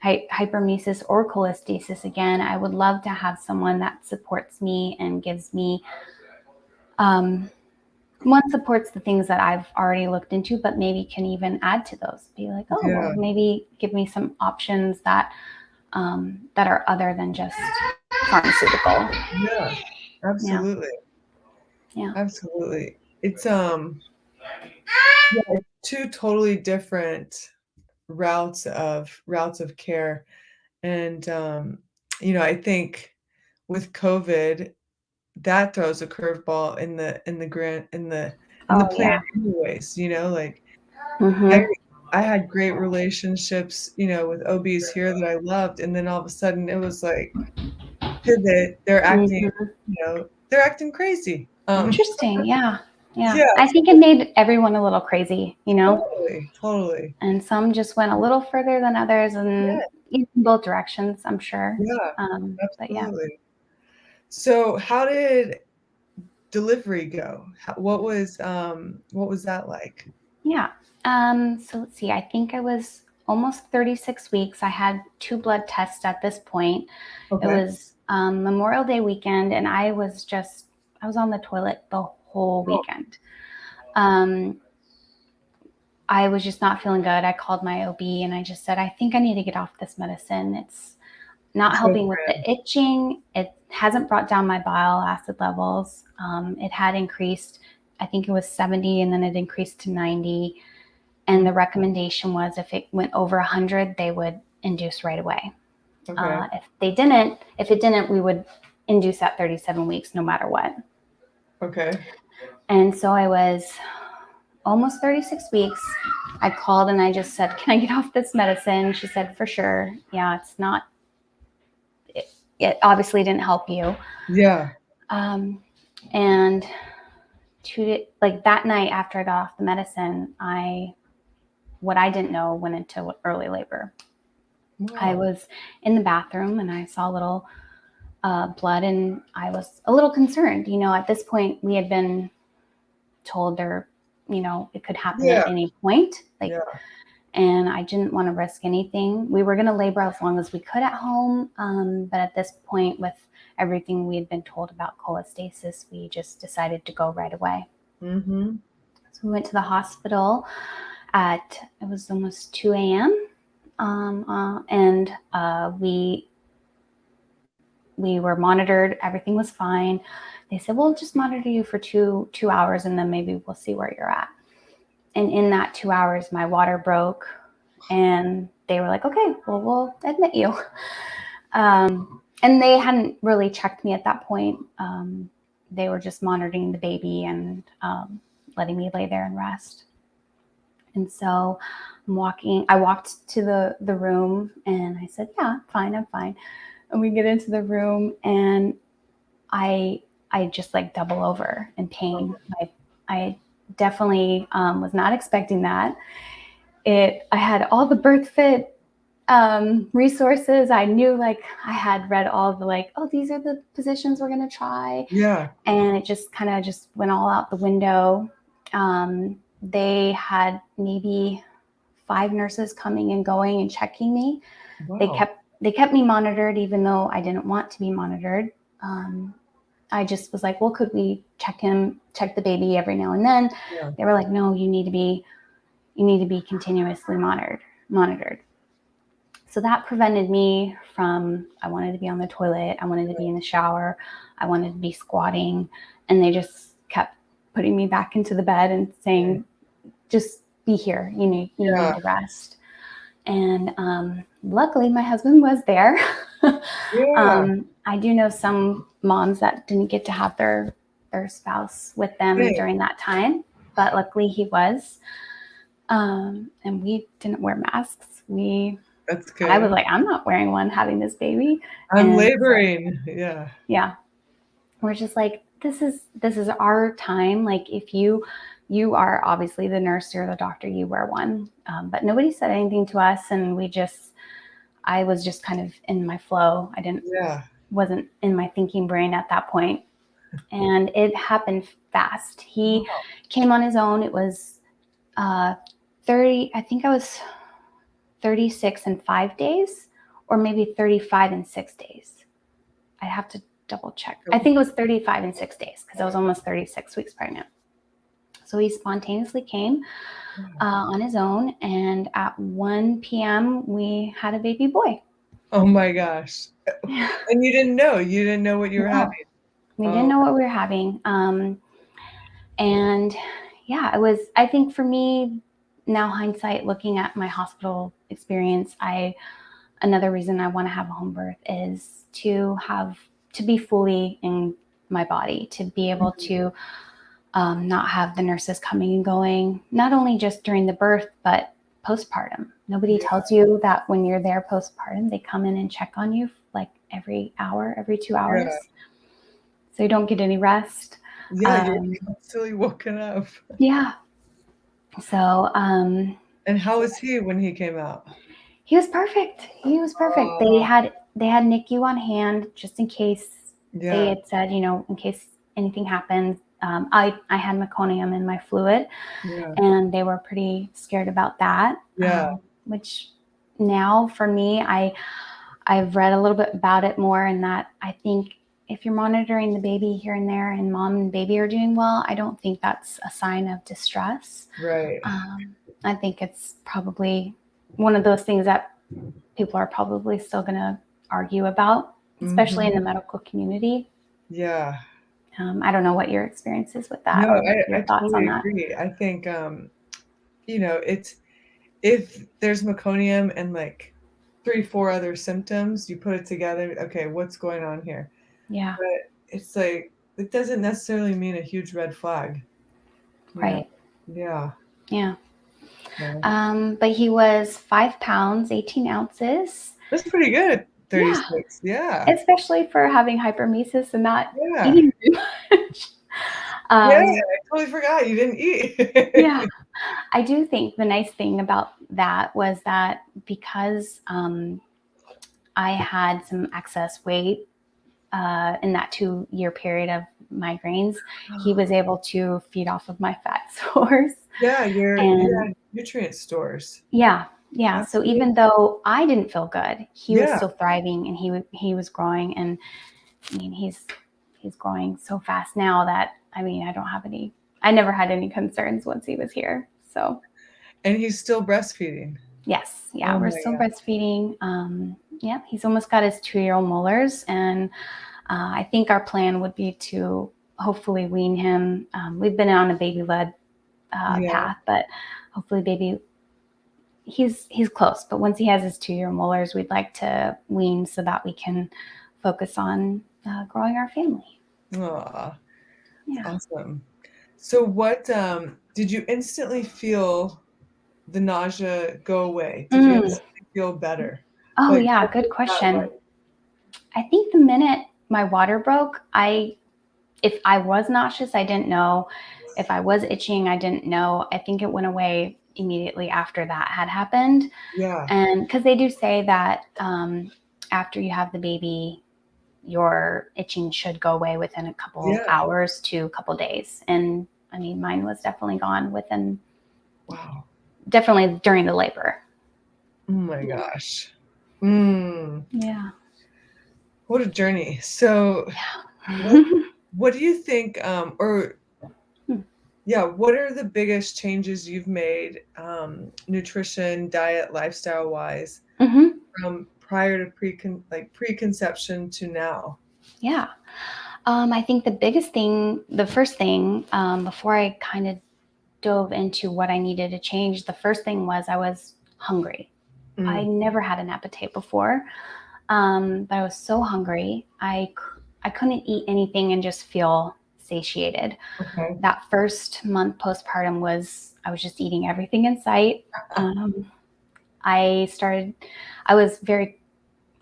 hypermesis or cholestasis again, I would love to have someone that supports me and gives me, one, supports the things that I've already looked into, but maybe can even add to those. Be like, well, maybe give me some options that that are other than just pharmaceutical. Yeah, absolutely. Yeah. Absolutely. It's two totally different routes of care. And I think with COVID, that throws a curveball in the plan anyways, like I had great relationships, with OBs here that I loved, and then all of a sudden it was like pivot, they're acting, they're acting crazy. Interesting. Yeah. I think it made everyone a little crazy, Totally. And some just went a little further than others, and in both directions, I'm sure. Absolutely. So how did delivery go? What was that like? Yeah. So let's see. I think I was almost 36 weeks. I had 2 blood tests at this point. Okay. It was Memorial Day weekend, and I was on the toilet the whole weekend. I was just not feeling good. I called my OB and I just said, I think I need to get off this medicine. It's not helping with the itching. It hasn't brought down my bile acid levels. It had increased, I think it was 70, and then it increased to 90. And the recommendation was if it went over 100, they would induce right away. Okay. If it didn't, we would induce at 37 weeks, no matter what. Okay. And so I was almost 36 weeks. I called and I just said, can I get off this medicine? She said, for sure. Yeah, it's not, it obviously didn't help you. Yeah. And that night after I got off the medicine, what I didn't know went into early labor. Wow. I was in the bathroom and I saw a little blood, and I was a little concerned. At this point we had been told it could happen at any point. And I didn't want to risk anything. We were going to labor as long as we could at home. But at this point, with everything we had been told about cholestasis, we just decided to go right away. Mm-hmm. So we went to the hospital it was almost 2 a.m. And we were monitored. Everything was fine. They said, we'll just monitor you for two hours, and then maybe we'll see where you're at. And in that 2 hours, my water broke, and they were like, okay, well, we'll admit you. And And they hadn't really checked me at that point. They were just monitoring the baby and letting me lay there and rest. And so I walked to the room and I said, yeah, I'm fine. And we get into the room and I just like double over in pain. I definitely was not expecting that. I had all the BIRTHFIT resources. I knew, like, I had read all the, like, oh, these are the positions we're going to try. Yeah. And it just kind of just went all out the window. They had maybe 5 nurses coming and going and checking me. Wow. They kept me monitored, even though I didn't want to be monitored. I just was like, well, could we check the baby every now and then? Yeah. They were like, no, you need to be continuously monitored. So that prevented me from, I wanted to be on the toilet. I wanted to be in the shower. I wanted to be squatting. And they just kept putting me back into the bed and saying, just be here. You need to rest. And luckily my husband was there. Yeah. I do know some moms that didn't get to have their spouse with them during that time, but luckily he was. And we didn't wear masks. That's good. I was like, I'm not wearing one having this baby. I'm laboring. Yeah. Yeah. We're just like, this is our time. Like, if you are obviously the nurse or the doctor, you wear one. But nobody said anything to us. And I was just kind of in my flow. Wasn't in my thinking brain at that point. And it happened fast. He came on his own. It was 30, I think I was 36 in 5 days, or maybe 35 in 6 days. I'd have to double check. I think it was 35 in 6 days because I was almost 36 weeks pregnant. So he spontaneously came on his own. And at 1 p.m., we had a baby boy. Oh my gosh. And you didn't know what you were having. We didn't know what we were having. And yeah, I think for me, now hindsight, looking at my hospital experience, another reason I want to have a home birth is to be fully in my body, to be able to not have the nurses coming and going, not only just during the birth, but postpartum. Nobody tells you that when you're there postpartum, they come in and check on you like every hour, every 2 hours. So you don't get any rest. Yeah, you're constantly woken up. Yeah. So, and how was he when he came out? He was perfect. They had NICU on hand just in case. They had said, in case anything happens. I had meconium in my fluid, and they were pretty scared about that. Which now for me, I've read a little bit about it more, and that I think if you're monitoring the baby here and there and mom and baby are doing well, I don't think that's a sign of distress. Right. I think it's probably one of those things that people are probably still going to argue about, especially in the medical community. Yeah. I don't know what your experience is with that. No, your thoughts totally on that. agree. I think, it's, if there's meconium and like 3-4 other symptoms, you put it together. Okay, what's going on here? Yeah. But it's like, it doesn't necessarily mean a huge red flag. Right. Yeah. Yeah. But he was 5 pounds, 18 ounces. That's pretty good. 36. Yeah. Especially for having hypermesis and not eating too much. I totally forgot you didn't eat. Yeah. I do think the nice thing about that was that because I had some excess weight in that 2-year period of migraines, he was able to feed off of my fat stores. Yeah, your nutrient stores. Yeah. Absolutely. So even though I didn't feel good, he was still thriving, and he was growing. And I mean, he's growing so fast now that I never had any concerns once he was here. So. And he's still breastfeeding. Yes. Yeah. We're still breastfeeding. He's almost got his 2-year-old molars, and I think our plan would be to hopefully wean him. We've been on a baby-led path, but hopefully he's close. But once he has his 2-year molars, we'd like to wean so that we can focus on growing our family. Aw, Yeah. awesome. So what did you instantly feel the nausea go away? Did you instantly feel better? Oh, Like, yeah. what Good was that question. like? I think the minute my water broke, if I was nauseous, I didn't know. If I was itching, I didn't know. I think it went away immediately after that had happened. Yeah. And because they do say that after you have the baby, your itching should go away within a couple Yeah. hours to a couple days. And I mean, mine was definitely gone within, Wow. definitely during the labor. Oh my Yeah. gosh. Mm, Yeah. what a journey. So Yeah. what do you think, or Hmm. yeah, what are the biggest changes you've made, nutrition, diet, lifestyle wise Mhm. from prior to preconception to now? Yeah. I think the first thing, before I kind of dove into what I needed to change, the first thing was I was hungry. I Mm, never had an appetite before, but I was so hungry. I couldn't eat anything and just feel satiated. okay. That first month postpartum I was just eating everything in sight. Um, I was very,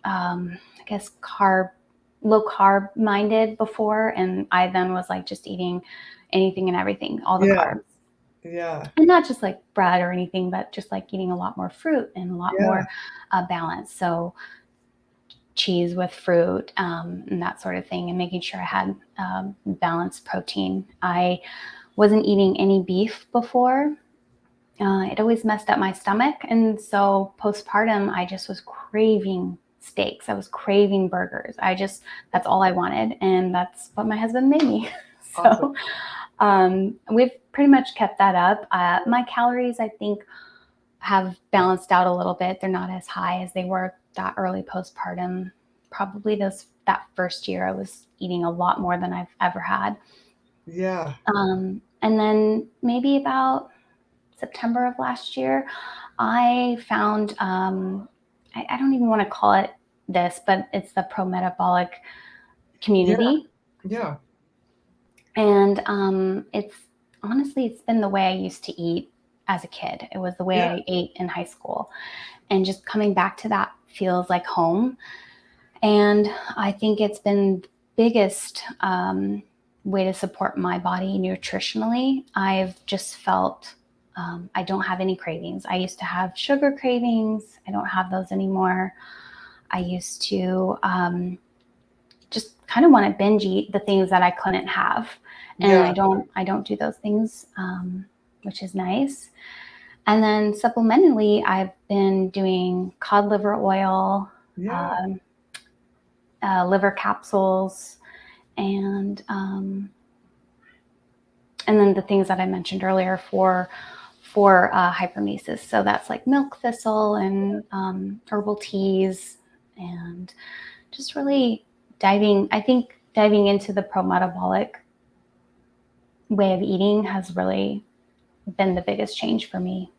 I guess, low carb minded before. And I then was like just eating anything and everything, all the Yeah. carbs. Yeah. And not just like bread or anything, but just like eating a lot more fruit and a lot Yeah. more balance. So cheese with fruit and that sort of thing, and making sure I had balanced protein. I wasn't eating any beef before. It always messed up my stomach. And so postpartum, I just was craving steaks. I was craving burgers. That's all I wanted. And that's what my husband made me. Awesome. So we've pretty much kept that up. My calories, I think, have balanced out a little bit. They're not as high as they were that early postpartum. Probably that first year, I was eating a lot more than I've ever had. Yeah. And then maybe about September of last year, I found, I don't even want to call it this, but it's the pro-metabolic Yeah. community. Yeah. And it's been the way I used to eat as a kid. It was the way Yeah. I ate in high school. And just coming back to that feels like home. And I think it's been the biggest way to support my body nutritionally. I've just felt I don't have any cravings. I used to have sugar cravings. I don't have those anymore. I used to just kind of want to binge eat the things that I couldn't have. And Yeah. I don't do those things, which is nice. And then supplementally, I've been doing cod liver oil, Yeah. um, liver capsules, and then the things that I mentioned earlier for hypermesis. So that's like milk thistle and herbal teas, and just really diving into the pro-metabolic way of eating has really been the biggest change for me.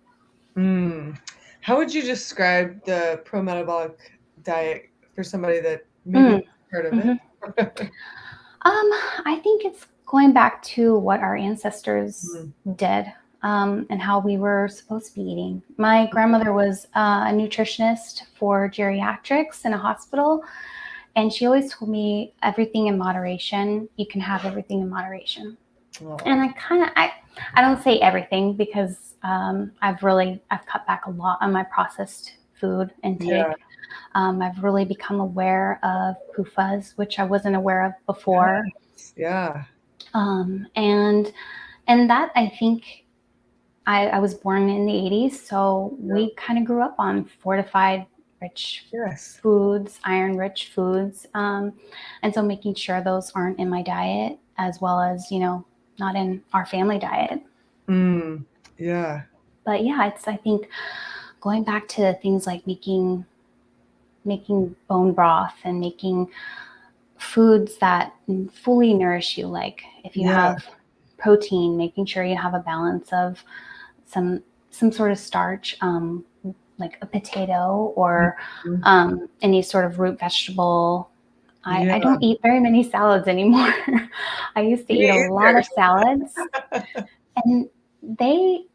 Mm. How would you describe the pro-metabolic diet for somebody that maybe Mm. heard of Mhm. it? I think it's going back to what our ancestors Mm. did, and how we were supposed to be eating. My grandmother was a nutritionist for geriatrics in a hospital, and she always told me everything in moderation. You can have everything in moderation. And Aw. I don't say everything because I've cut back a lot on my processed food intake. Yeah. I've really become aware of PUFAs, which I wasn't aware of before. Yes. Yeah. Um, and and that, I think, I was born in the 80s, so Yeah. we kind of grew up on fortified, rich Yes. foods, iron-rich foods, and so making sure those aren't in my diet, as well as not in our family diet. Mm. Yeah. But yeah, I think going back to things like making bone broth and making foods that fully nourish you. Like if you Yeah. have protein, making sure you have a balance of some sort of starch, like a potato or Mhm. any sort of root vegetable, I don't eat very many salads anymore. I used to eat a lot of salads, and they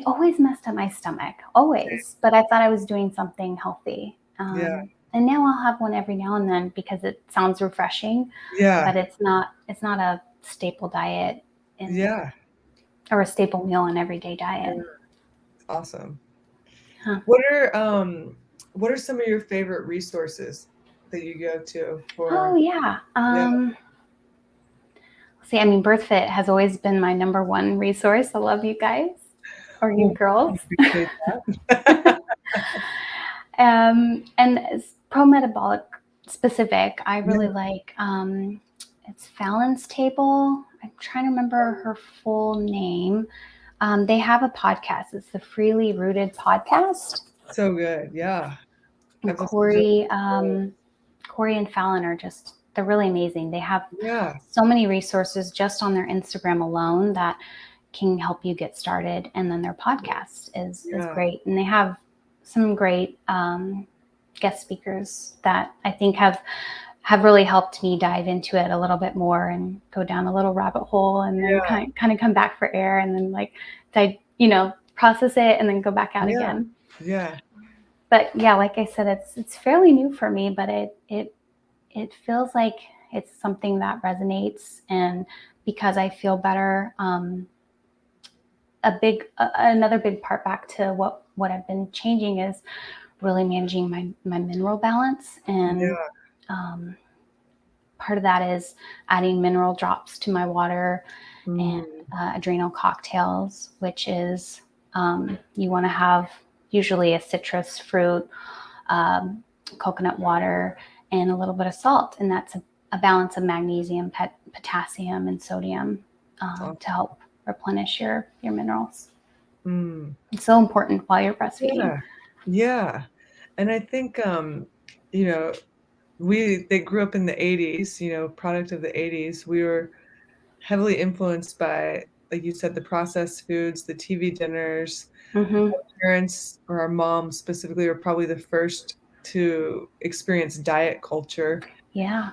always messed up my stomach, always. But I thought I was doing something healthy. Yeah. And now I'll have one every now and then because it sounds refreshing, Yeah. but it's not a staple diet Yeah. or a staple meal in everyday diet. Yeah. Awesome. Huh. What are some of your favorite resources that you go to for? Oh yeah. See, I mean, BirthFit has always been my number one resource. I love you guys, or you girls. Appreciate that. And pro metabolic specific, I really like. It's Fallon's Table. I'm trying to remember her full name. They have a podcast. It's the Freely Rooted podcast. So good, yeah. And Corey and Fallon are they're really amazing. They have so many resources just on their Instagram alone that can help you get started. And then their podcast is great. And they have some great guest speakers that I think have really helped me dive into it a little bit more and go down a little rabbit hole and then kind of come back for air and then process it and then go back out again. Yeah. But yeah, like I said, it's fairly new for me, but it feels like it's something that resonates. And because I feel better, another big part back to what I've been changing is really managing my mineral balance. And part of that is adding mineral drops to my water and adrenal cocktails, which is you want to have usually a citrus fruit, coconut water, and a little bit of salt. And that's a balance of magnesium, potassium, and sodium to help replenish your minerals. It's so important while you're breastfeeding. Yeah. And I think, they grew up in the 80s, product of the 80s. We were heavily influenced by, like you said, the processed foods, the TV dinners. Our parents, or our moms specifically, were probably the first to experience diet culture. Yeah.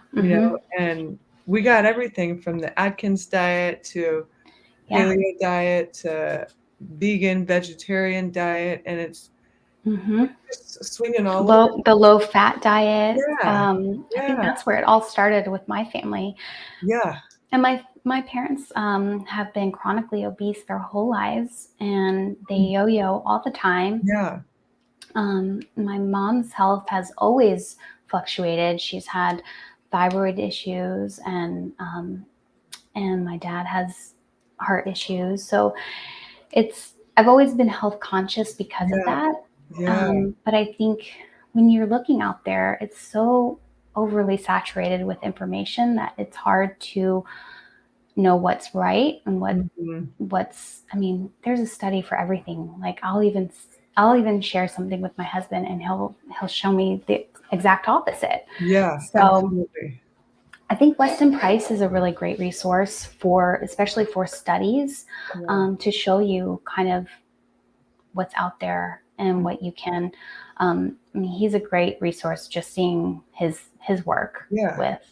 And we got everything from the Atkins diet to paleo diet to vegan, vegetarian diet, and it's just swinging all over. The low fat diet. Yeah. I think that's where it all started with my family. Yeah. And my parents have been chronically obese their whole lives, and they yo-yo all the time. Yeah. My mom's health has always fluctuated. She's had thyroid issues, and my dad has heart issues. So I've always been health conscious because of that. But I think when you're looking out there, it's so overly saturated with information that it's hard to know what's right and I mean, there's a study for everything. Like I'll even share something with my husband and he'll show me the exact opposite. Yeah. So absolutely. I think Weston Price is a really great resource especially for studies, to show you kind of what's out there and what you can. I mean, he's a great resource. Just seeing his work with,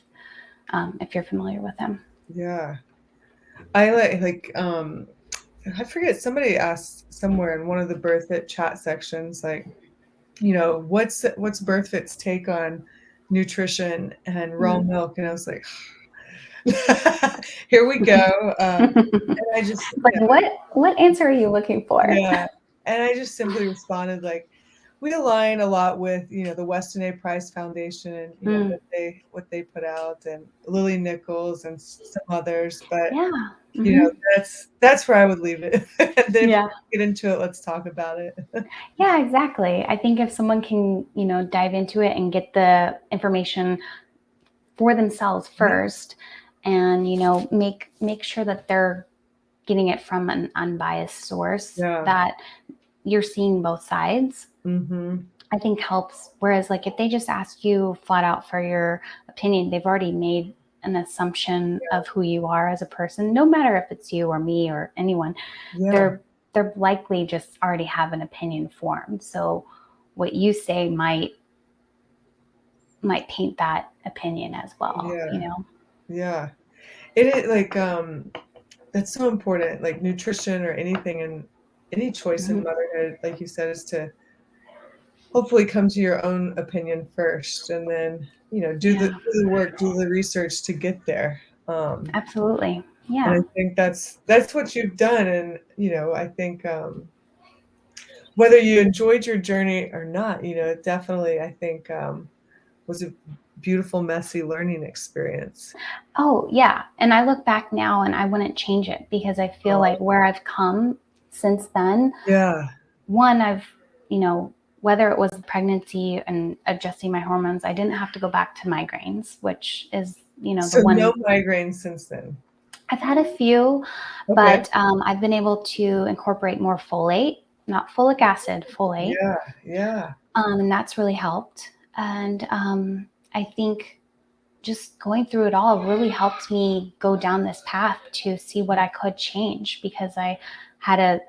if you're familiar with him. Yeah, I like. I forget. Somebody asked somewhere in one of the BirthFit chat sections, like, what's BirthFit's take on nutrition and raw milk? And I was like, here we go. And I just like, what answer are you looking for? Yeah, and I just simply responded like, we align a lot with the Weston A. Price Foundation, what they put out, and Lily Nichols and some others, but that's where I would leave it. And then if we get into it, let's talk about it. Yeah, exactly. I think if someone can dive into it and get the information for themselves first, and make sure that they're getting it from an unbiased source, that you're seeing both sides, I think helps. Whereas like if they just ask you flat out for your opinion, they've already made an assumption of who you are as a person, no matter if it's you or me or anyone. They're likely just already have an opinion formed. So what you say might might paint that opinion as well, Yeah. you know? Yeah. It like, that's so important, like nutrition or anything and any choice in Mhm. motherhood, like you said, is to hopefully come to your own opinion first and then, do Yeah, the work, do the research to get there. absolutely. And I Yeah. think that's what you've done. And, I think whether you enjoyed your journey or not, it definitely, I think, was a beautiful, messy learning experience. Oh, yeah. And I look back now and I wouldn't change it because I feel Oh, like where I've come since then, yeah. one, I've, you know, whether it was the pregnancy and adjusting my hormones, I didn't have to go back to migraines, which is, the So no one. migraines since then. I've had a few, Okay. but I've been able to incorporate more folate, not folic acid, folate. Yeah, yeah. And that's really helped. And I think just going through it all really helped me go down this path to see what I could change, because I had a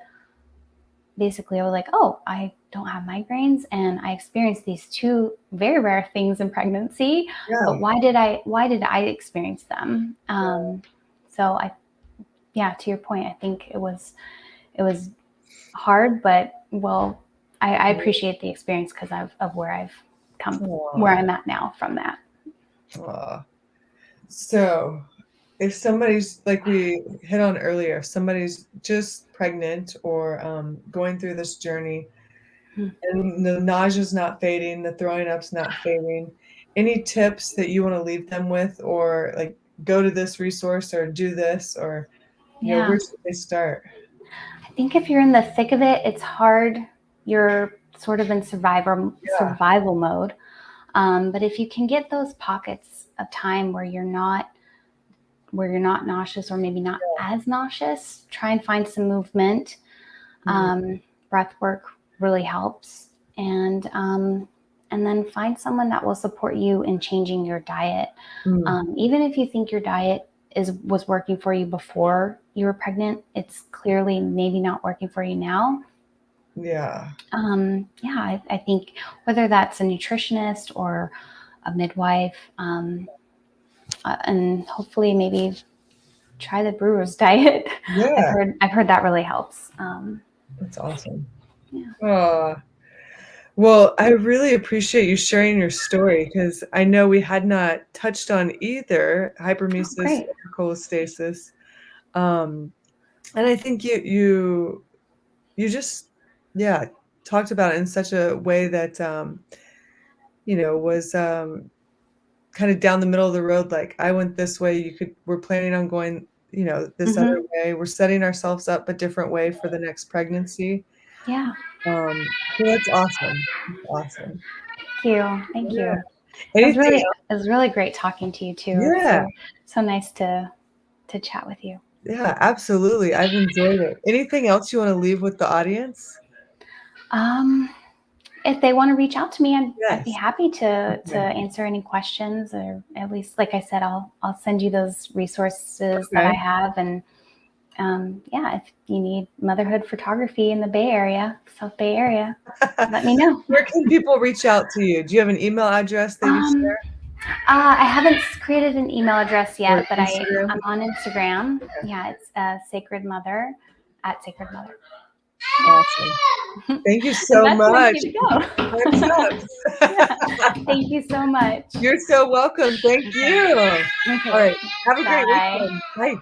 basically I was like, oh, I don't have migraines and I experienced these two very rare things in pregnancy, Yeah. but why did I experience them? So yeah, to your point, I think it was hard, but well, I appreciate the experience because of where I've come, where Aw, I'm at now from that. aw. So, if somebody's like we hit on earlier, if somebody's just pregnant or going through this journey Hmm. and the nausea's not fading, the throwing up's not fading, any tips that you want to leave them with, or like go to this resource or do this, or where Yeah. should they start? I think if you're in the thick of it, it's hard. You're sort of in Yeah, survival mode. But if you can get those pockets of time where you're not nauseous, or maybe not as nauseous, try and find some movement. mm, Breath work really helps, and then find someone that will support you in changing your diet. mm, Even if you think your diet was working for you before you were pregnant, it's clearly maybe not working for you now. yeah, Yeah, I think whether that's a nutritionist or a midwife, and hopefully maybe try the Brewers Diet. I've yeah. heard I've heard that really helps. That's awesome. Yeah. Well, I really appreciate you sharing your story because I know we had not touched on either Oh, hypermesis great. or cholestasis. Um, and I think you just, yeah, talked about it in such a way that, was kind of down the middle of the road. Like I went this way, we're planning on going, this other Hmm. way. We're setting ourselves up a different way for the next pregnancy. Yeah. So that's awesome. That's awesome. Thank you. Thank Yeah. you. Anything It was really great talking to you too. It's Yeah, so nice to chat with you. yeah, absolutely. I've enjoyed it. Anything else you wanna leave with the audience? Um, if they want to reach out to me, I'd be Yes. happy to Okay. answer any questions, or at least, like I said, I'll send you those resources that Okay. I have. And yeah, if you need motherhood photography in the Bay Area, South Bay area, let me know. Where can people reach out to you? Do you have an email address that you Um, share I haven't created an email address or yet, but Instagram? I'm on Instagram. Okay, Yeah, it's Sacred Mother at Sacred Mother. awesome. Thank you And so that's where you much. need to go. Time's Yeah. up. Thank you so much. You're so welcome. Thank Okay. you. Okay. Alright, have a great Bye. weekend. Bye.